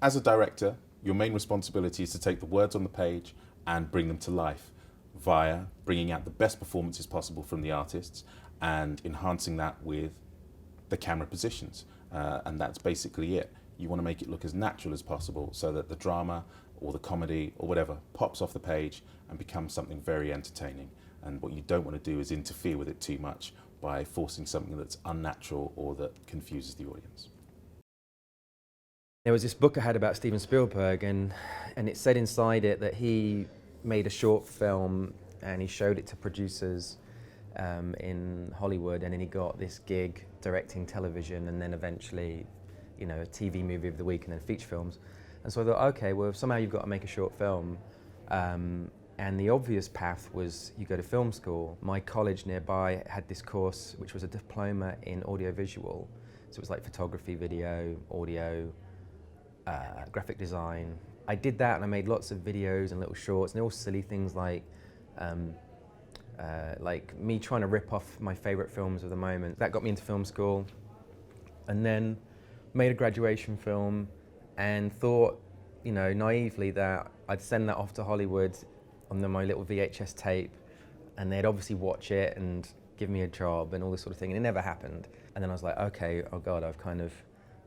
As a director, your main responsibility is to take the words on the page and bring them to life via bringing out the best performances possible from the artists and enhancing that with the camera positions. And that's basically it. You want to make it look as natural as possible so that the drama or the comedy or whatever pops off the page and becomes something very entertaining. And what you don't want to do is interfere with it too much by forcing something that's unnatural or that confuses the audience. There was this book I had about Steven Spielberg, and it said inside it that he made a short film and he showed it to producers in Hollywood, and then he got this gig directing television and then eventually, you know, a TV movie of the week and then feature films. And so I thought, okay, well, somehow you've got to make a short film. And the obvious path was you go to film school. My college nearby had this course which was a diploma in audiovisual. So it was like photography, video, audio, graphic design. I did that and I made lots of videos and little shorts, and they're all silly things like me trying to rip off my favourite films of the moment. That got me into film school, and then made a graduation film and thought, you know, naively that I'd send that off to Hollywood on my little VHS tape, and they'd obviously watch it and give me a job and all this sort of thing, and it never happened. And then I was like, okay, oh God,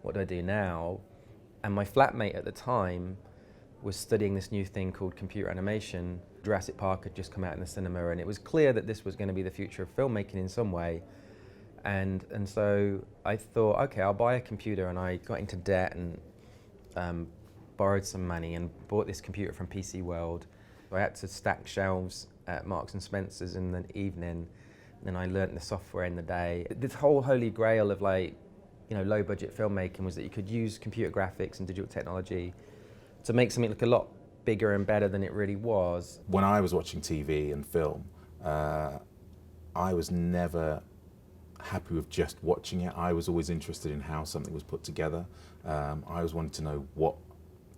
what do I do now? And my flatmate at the time was studying this new thing called computer animation. Jurassic Park had just come out in the cinema, and it was clear that this was going to be the future of filmmaking in some way. And so I thought, okay, I'll buy a computer, and I got into debt and borrowed some money and bought this computer from PC World. I had to stack shelves at Marks and Spencer's in the evening, and then I learnt the software in the day. This whole holy grail of, like, you know, low budget filmmaking was that you could use computer graphics and digital technology to make something look a lot bigger and better than it really was. When I was watching TV and film, I was never happy with just watching it. I was always interested in how something was put together. I always wanted to know what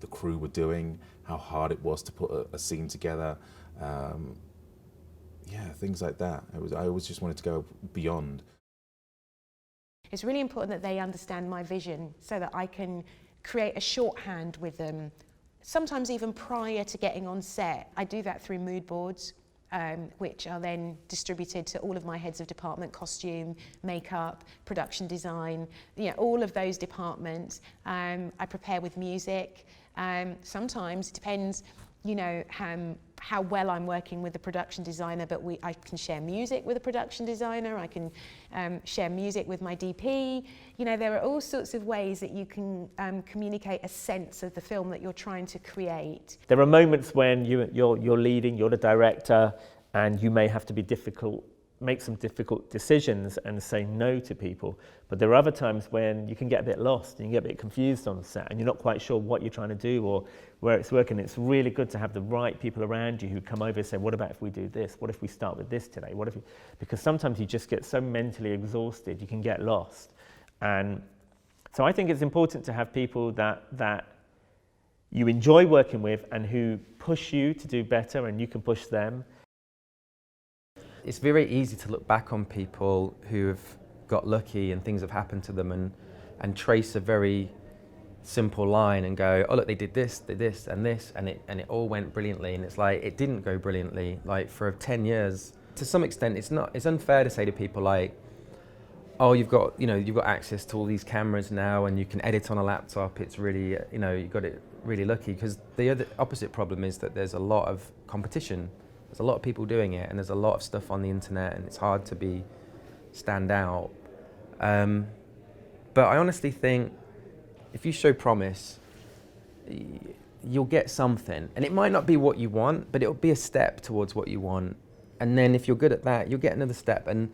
the crew were doing, how hard it was to put a scene together. Yeah, things like that. I always just wanted to go beyond. It's really important that they understand my vision so that I can create a shorthand with them, sometimes even prior to getting on set. I do that through mood boards, which are then distributed to all of my heads of department: costume, makeup, production design, you know, all of those departments. I prepare with music. Sometimes it depends, you know, how well I'm working with the production designer, but I can share music with a production designer, I can share music with my DP. You know, there are all sorts of ways that you can communicate a sense of the film that you're trying to create. There are moments when you're leading, you're the director, and you may have to be make some difficult decisions and say no to people. But there are other times when you can get a bit lost and you get a bit confused on the set and you're not quite sure what you're trying to do or where it's working. It's really good to have the right people around you who come over and say, what about if we do this? What if we start with this today? Because sometimes you just get so mentally exhausted, you can get lost. And so I think it's important to have people that you enjoy working with and who push you to do better and you can push them. It's very easy to look back on people who have got lucky and things have happened to them and trace a very simple line and go, oh look, they did this, and it all went brilliantly. And it's like, it didn't go brilliantly. Like, for 10 years, to some extent, it's unfair to say to people like, oh, you've got access to all these cameras now and you can edit on a laptop. It's really, you know, you got it really lucky. Because the other opposite problem is that there's a lot of competition. There's a lot of people doing it, and there's a lot of stuff on the internet, and it's hard to stand out. But I honestly think if you show promise, you'll get something. And it might not be what you want, but it'll be a step towards what you want. And then if you're good at that, you'll get another step, and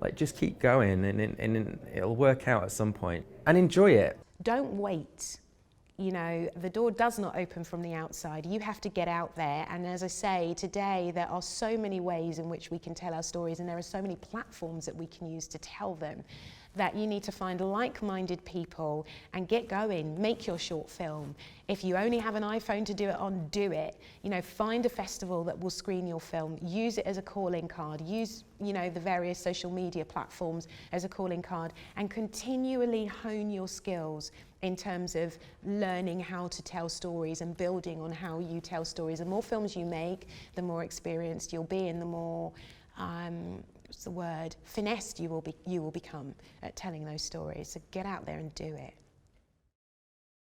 like, just keep going, and it'll work out at some point. And enjoy it. Don't wait. You know, the door does not open from the outside. You have to get out there. And as I say, today there are so many ways in which we can tell our stories, and there are so many platforms that we can use to tell them, that you need to find like-minded people and get going. Make your short film. If you only have an iPhone to do it on, do it. You know, find a festival that will screen your film. Use it as a calling card. Use, you know, the various social media platforms as a calling card, and continually hone your skills. in terms of learning how to tell stories and building on how you tell stories. The more films you make, the more experienced you'll be, and the more what's the word, finessed you will become at telling those stories. So get out there and do it.